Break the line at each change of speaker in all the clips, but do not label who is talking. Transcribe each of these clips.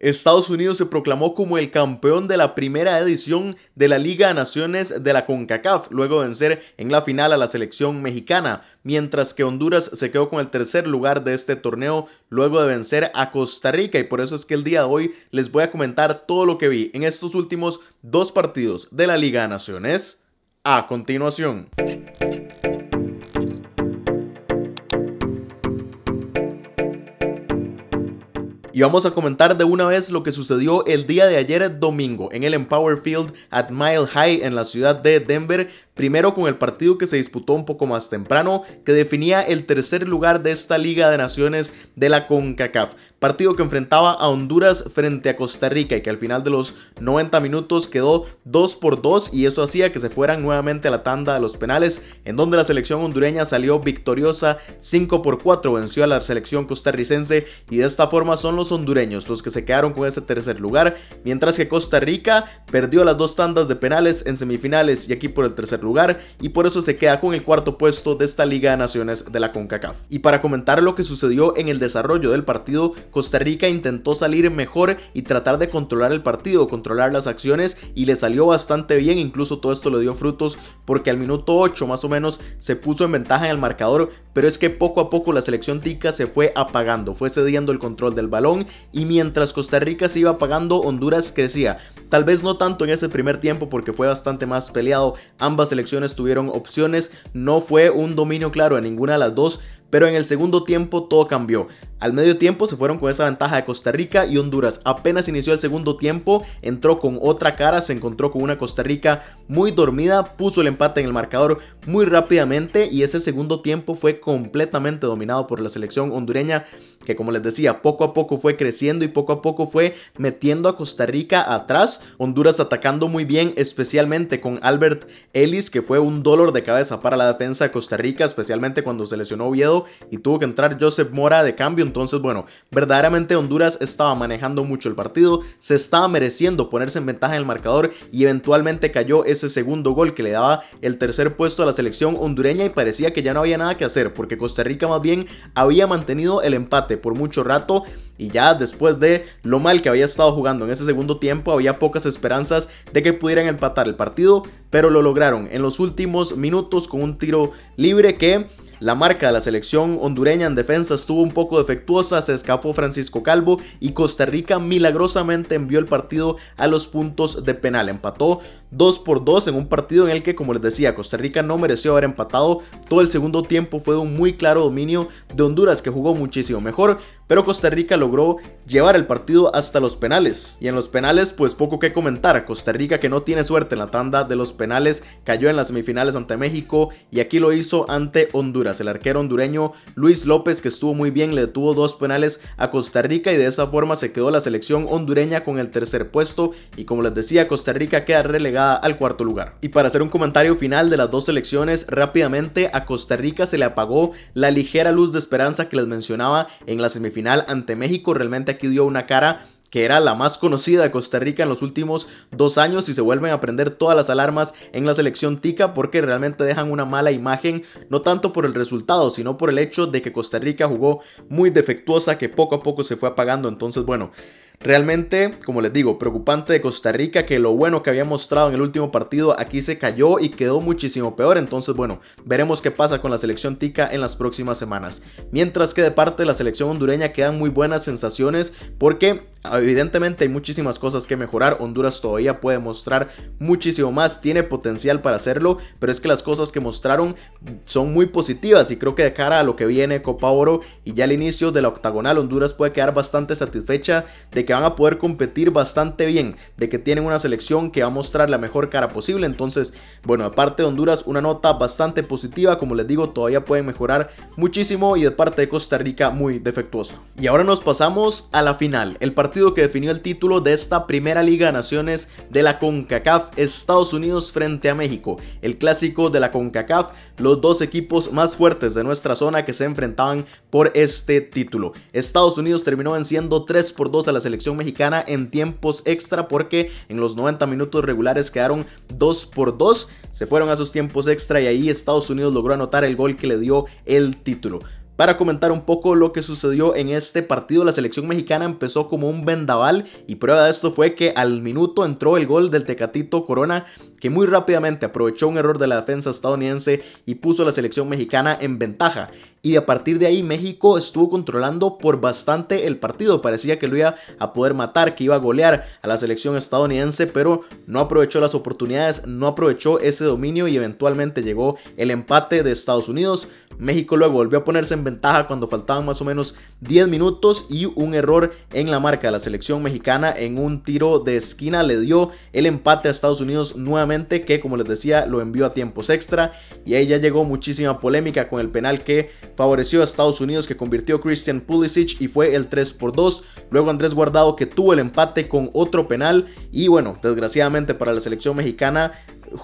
Estados Unidos se proclamó como el campeón de la primera edición de la Liga de Naciones de la CONCACAF, luego de vencer en la final a la selección mexicana, mientras que Honduras se quedó con el tercer lugar de este torneo, luego de vencer a Costa Rica, y por eso es que el día de hoy les voy a comentar todo lo que vi en estos últimos dos partidos de la Liga de Naciones a continuación. Y vamos a comentar de una vez lo que sucedió el día de ayer domingo en el Empower Field at Mile High en la ciudad de Denver. Primero con el partido que se disputó un poco más temprano, que definía el tercer lugar de esta Liga de Naciones de la CONCACAF. Partido que enfrentaba a Honduras frente a Costa Rica y que al final de los 90 minutos quedó 2-2, y eso hacía que se fueran nuevamente a la tanda de los penales, en donde la selección hondureña salió victoriosa 5-4, venció a la selección costarricense, y de esta forma son los hondureños los que se quedaron con ese tercer lugar, mientras que Costa Rica perdió las dos tandas de penales en semifinales y aquí por el tercer lugar, y por eso se queda con el cuarto puesto de esta Liga de Naciones de la CONCACAF. Y para comentar lo que sucedió en el desarrollo del partido, Costa Rica intentó salir mejor y tratar de controlar el partido, controlar las acciones, y le salió bastante bien. Incluso todo esto le dio frutos porque al minuto 8 más o menos se puso en ventaja en el marcador, pero es que poco a poco la selección tica se fue apagando, fue cediendo el control del balón, y mientras Costa Rica se iba apagando, Honduras crecía. Tal vez no tanto en ese primer tiempo porque fue bastante más peleado, ambas selecciones tuvieron opciones, no fue un dominio claro en ninguna de las dos, pero en el segundo tiempo todo cambió. Al medio tiempo se fueron con esa ventaja de Costa Rica, y Honduras apenas inició el segundo tiempo, entró con otra cara, se encontró con una Costa Rica muy dormida, puso el empate en el marcador muy rápidamente, y ese segundo tiempo fue completamente dominado por la selección hondureña, que como les decía, poco a poco fue creciendo y poco a poco fue metiendo a Costa Rica atrás. Honduras atacando muy bien, especialmente con Albert Ellis, que fue un dolor de cabeza para la defensa de Costa Rica, especialmente cuando se lesionó Oviedo y tuvo que entrar Joseph Mora de cambio. Entonces, bueno, verdaderamente Honduras estaba manejando mucho el partido, se estaba mereciendo ponerse en ventaja en el marcador, y eventualmente cayó ese segundo gol que le daba el tercer puesto a la selección hondureña, y parecía que ya no había nada que hacer porque Costa Rica más bien había mantenido el empate por mucho rato, y ya después de lo mal que había estado jugando en ese segundo tiempo había pocas esperanzas de que pudieran empatar el partido, pero lo lograron en los últimos minutos con un tiro libre que la marca de la selección hondureña en defensa estuvo un poco defectuosa, se escapó Francisco Calvo, y Costa Rica milagrosamente envió el partido a los puntos de penal. Empató 2-2 en un partido en el que, como les decía, Costa Rica no mereció haber empatado. Todo el segundo tiempo fue de un muy claro dominio de Honduras, que jugó muchísimo mejor, pero Costa Rica logró llevar el partido hasta los penales. Y en los penales, pues poco que comentar. Costa Rica, que no tiene suerte en la tanda de los penales, cayó en las semifinales ante México, y aquí lo hizo ante Honduras. El arquero hondureño Luis López, que estuvo muy bien, le detuvo dos penales a Costa Rica, y de esa forma se quedó la selección hondureña con el tercer puesto, y como les decía, Costa Rica queda relegada al cuarto lugar. Y para hacer un comentario final de las dos selecciones rápidamente, a Costa Rica se le apagó la ligera luz de esperanza que les mencionaba en la semifinal ante México. Realmente aquí dio una cara que era la más conocida de Costa Rica en los últimos 2 años, y se vuelven a prender todas las alarmas en la selección tica porque realmente dejan una mala imagen, no tanto por el resultado, sino por el hecho de que Costa Rica jugó muy defectuosa, que poco a poco se fue apagando. Entonces, bueno, realmente, como les digo, preocupante de Costa Rica, que lo bueno que había mostrado en el último partido aquí se cayó y quedó muchísimo peor. Entonces, bueno, veremos qué pasa con la selección tica en las próximas semanas. Mientras que de parte de la selección hondureña quedan muy buenas sensaciones, porque evidentemente hay muchísimas cosas que mejorar. Honduras todavía puede mostrar muchísimo más, tiene potencial para hacerlo, pero es que las cosas que mostraron son muy positivas, y creo que de cara a lo que viene Copa Oro y ya al inicio de la octagonal, Honduras puede quedar bastante satisfecha de que van a poder competir bastante bien, de que tienen una selección que va a mostrar la mejor cara posible. Entonces, bueno, de parte de Honduras una nota bastante positiva. Como les digo, todavía pueden mejorar muchísimo, y de parte de Costa Rica muy defectuosa. Y ahora nos pasamos a la final, el partido que definió el título de esta primera Liga de Naciones de la CONCACAF, Estados Unidos frente a México, el clásico de la CONCACAF, los dos equipos más fuertes de nuestra zona que se enfrentaban por este título. Estados Unidos terminó venciendo 3-2 a la selección mexicana en tiempos extra, porque en los 90 minutos regulares quedaron 2-2, se fueron a esos tiempos extra, y ahí Estados Unidos logró anotar el gol que le dio el título. Para comentar un poco lo que sucedió en este partido, la selección mexicana empezó como un vendaval y prueba de esto fue que al minuto entró el gol del Tecatito Corona, que muy rápidamente aprovechó un error de la defensa estadounidense y puso a la selección mexicana en ventaja. Y a partir de ahí México estuvo controlando por bastante el partido, parecía que lo iba a poder matar, que iba a golear a la selección estadounidense, pero no aprovechó las oportunidades, no aprovechó ese dominio y eventualmente llegó el empate de Estados Unidos. México luego volvió a ponerse en ventaja cuando faltaban más o menos 10 minutos y un error en la marca de la selección mexicana en un tiro de esquina le dio el empate a Estados Unidos nuevamente, que como les decía lo envió a tiempos extra, y ahí ya llegó muchísima polémica con el penal que favoreció a Estados Unidos, que convirtió Christian Pulisic y fue el 3-2. Luego Andrés Guardado, que tuvo el empate con otro penal, y bueno, desgraciadamente para la selección mexicana,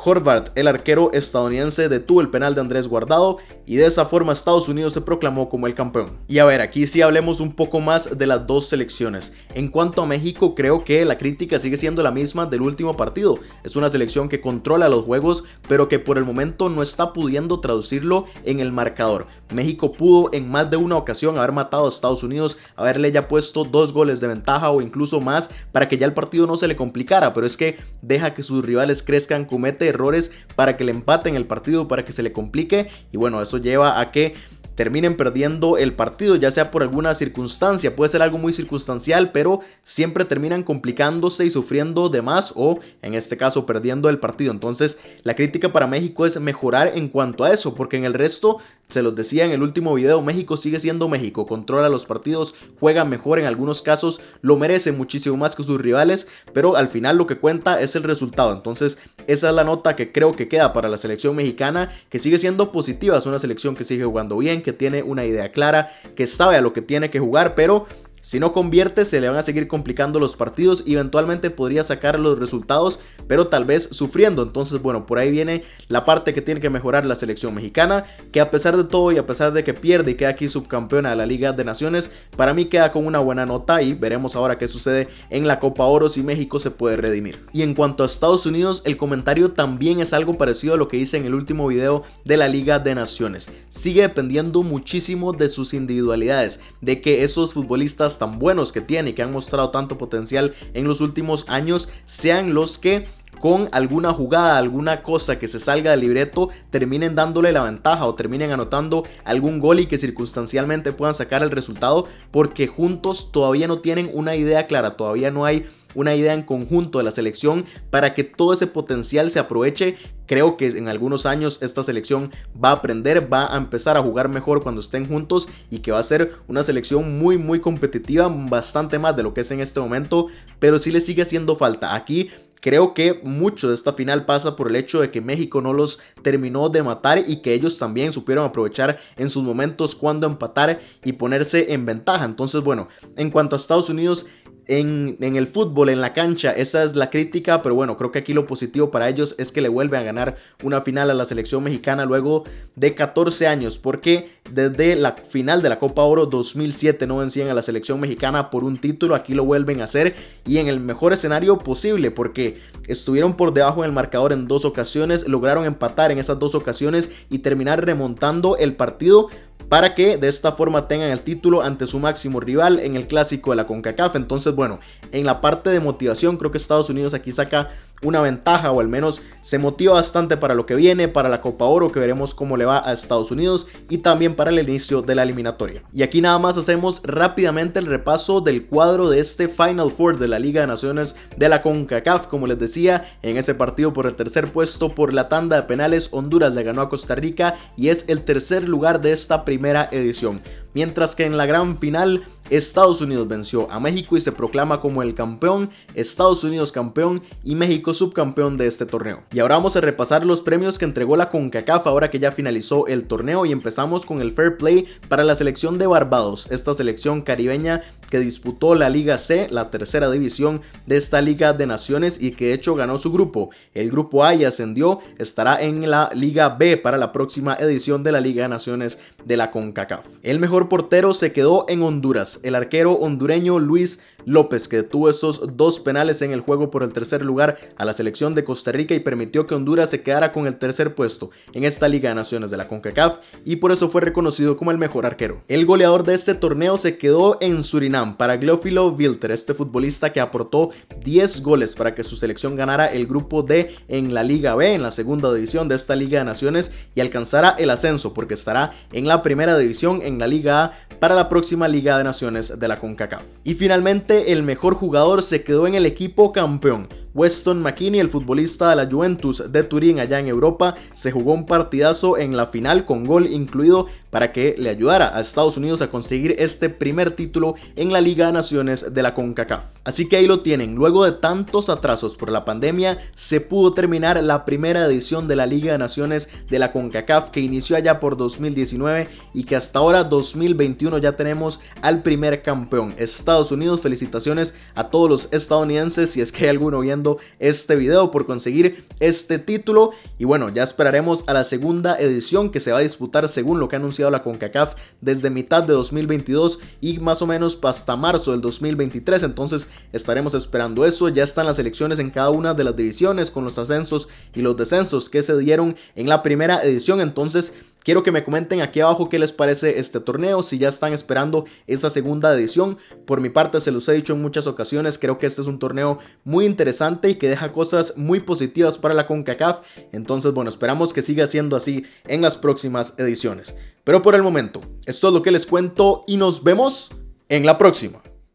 Horvath, el arquero estadounidense, detuvo el penal de Andrés Guardado y de esa forma Estados Unidos se proclamó como el campeón. Y a ver, aquí sí hablemos un poco más de las dos selecciones. En cuanto a México, creo que la crítica sigue siendo la misma del último partido. Es una selección que controla los juegos, pero que por el momento no está pudiendo traducirlo en el marcador. México pudo en más de una ocasión haber matado a Estados Unidos, haberle ya puesto 2 goles de ventaja o incluso más para que ya el partido no se le complicara, pero es que deja que sus rivales crezcan, comete errores para que le empaten el partido, para que se le complique, y bueno, eso lleva a que terminen perdiendo el partido, ya sea por alguna circunstancia, puede ser algo muy circunstancial, pero siempre terminan complicándose y sufriendo de más, o en este caso perdiendo el partido. Entonces la crítica para México es mejorar en cuanto a eso, porque en el resto, se los decía en el último video, México sigue siendo México, controla los partidos, juega mejor, en algunos casos lo merece muchísimo más que sus rivales, pero al final lo que cuenta es el resultado. Entonces esa es la nota que creo que queda para la selección mexicana, que sigue siendo positiva, es una selección que sigue jugando bien, que tiene una idea clara, que sabe a lo que tiene que jugar, pero si no convierte se le van a seguir complicando los partidos y eventualmente podría sacar los resultados, pero tal vez sufriendo. Entonces bueno, por ahí viene la parte que tiene que mejorar la selección mexicana, que a pesar de todo y a pesar de que pierde y queda aquí subcampeona de la Liga de Naciones, para mí queda con una buena nota y veremos ahora qué sucede en la Copa Oro si México se puede redimir. Y en cuanto a Estados Unidos, el comentario también es algo parecido a lo que hice en el último video de la Liga de Naciones. Sigue dependiendo muchísimo de sus individualidades, de que esos futbolistas tan buenos que tiene y que han mostrado tanto potencial en los últimos años sean los que con alguna jugada, alguna cosa que se salga del libreto, terminen dándole la ventaja o terminen anotando algún gol y que circunstancialmente puedan sacar el resultado, porque juntos todavía no tienen una idea clara, todavía no hay una idea en conjunto de la selección para que todo ese potencial se aproveche. Creo que en algunos años esta selección va a aprender, va a empezar a jugar mejor cuando estén juntos y que va a ser una selección muy competitiva, bastante más de lo que es en este momento, pero sí le sigue haciendo falta. Aquí creo que mucho de esta final pasa por el hecho de que México no los terminó de matar y que ellos también supieron aprovechar en sus momentos cuando empatar y ponerse en ventaja. Entonces bueno, en cuanto a Estados Unidos, en el fútbol, en la cancha, esa es la crítica, pero bueno, creo que aquí lo positivo para ellos es que le vuelven a ganar una final a la selección mexicana luego de 14 años, porque desde la final de la Copa Oro 2007 no vencían a la selección mexicana por un título. Aquí lo vuelven a hacer y en el mejor escenario posible, porque estuvieron por debajo en el marcador en 2 ocasiones, lograron empatar en esas 2 ocasiones y terminar remontando el partido para que de esta forma tengan el título ante su máximo rival en el clásico de la CONCACAF. Entonces bueno, en la parte de motivación creo que Estados Unidos aquí saca una ventaja, o al menos se motiva bastante para lo que viene, para la Copa Oro, que veremos cómo le va a Estados Unidos, y también para el inicio de la eliminatoria. Y aquí nada más hacemos rápidamente el repaso del cuadro de este Final Four de la Liga de Naciones de la CONCACAF. Como les decía, en ese partido por el tercer puesto por la tanda de penales, Honduras le ganó a Costa Rica y es el tercer lugar de esta primera edición. Mientras que en la gran final, Estados Unidos venció a México y se proclama como el campeón, Estados Unidos campeón y México subcampeón de este torneo. Y ahora vamos a repasar los premios que entregó la CONCACAF ahora que ya finalizó el torneo, y empezamos con el Fair Play para la selección de Barbados, esta selección caribeña que disputó la Liga C, la tercera división de esta Liga de Naciones, y que de hecho ganó su grupo. El grupo A y ascendió, estará en la Liga B para la próxima edición de la Liga de Naciones de la CONCACAF. El mejor portero se quedó en Honduras. el arquero hondureño Luis López, que tuvo esos 2 penales en el juego por el tercer lugar a la selección de Costa Rica y permitió que Honduras se quedara con el tercer puesto en esta Liga de Naciones de la CONCACAF, y por eso fue reconocido como el mejor arquero. El goleador de este torneo se quedó en Surinam para Gleofilo Wilter, este futbolista que aportó 10 goles para que su selección ganara el grupo D en la Liga B, en la segunda división de esta Liga de Naciones, y alcanzara el ascenso porque estará en la primera división en la Liga A para la próxima Liga de Naciones de la CONCACAF. Y finalmente el mejor jugador se quedó en el equipo campeón. Weston McKennie, el futbolista de la Juventus de Turín allá en Europa, se jugó un partidazo en la final con gol incluido para que le ayudara a Estados Unidos a conseguir este primer título en la Liga de Naciones de la CONCACAF. Así que ahí lo tienen, luego de tantos atrasos por la pandemia, se pudo terminar la primera edición de la Liga de Naciones de la CONCACAF, que inició allá por 2019 y que hasta ahora 2021 ya tenemos al primer campeón, Estados Unidos. Felicitaciones a todos los estadounidenses, si es que hay alguno viendo este video, por conseguir este título. Y bueno, ya esperaremos a la segunda edición, que se va a disputar, según lo que ha anunciado la CONCACAF, desde mitad de 2022 y más o menos hasta marzo del 2023. Entonces estaremos esperando eso. Ya están las elecciones en cada una de las divisiones con los ascensos y los descensos que se dieron en la primera edición. Entonces quiero que me comenten aquí abajo qué les parece este torneo, si ya están esperando esa segunda edición. Por mi parte, se los he dicho en muchas ocasiones, creo que este es un torneo muy interesante y que deja cosas muy positivas para la CONCACAF. Entonces, bueno, esperamos que siga siendo así en las próximas ediciones. Pero por el momento, esto es lo que les cuento y nos vemos en la próxima.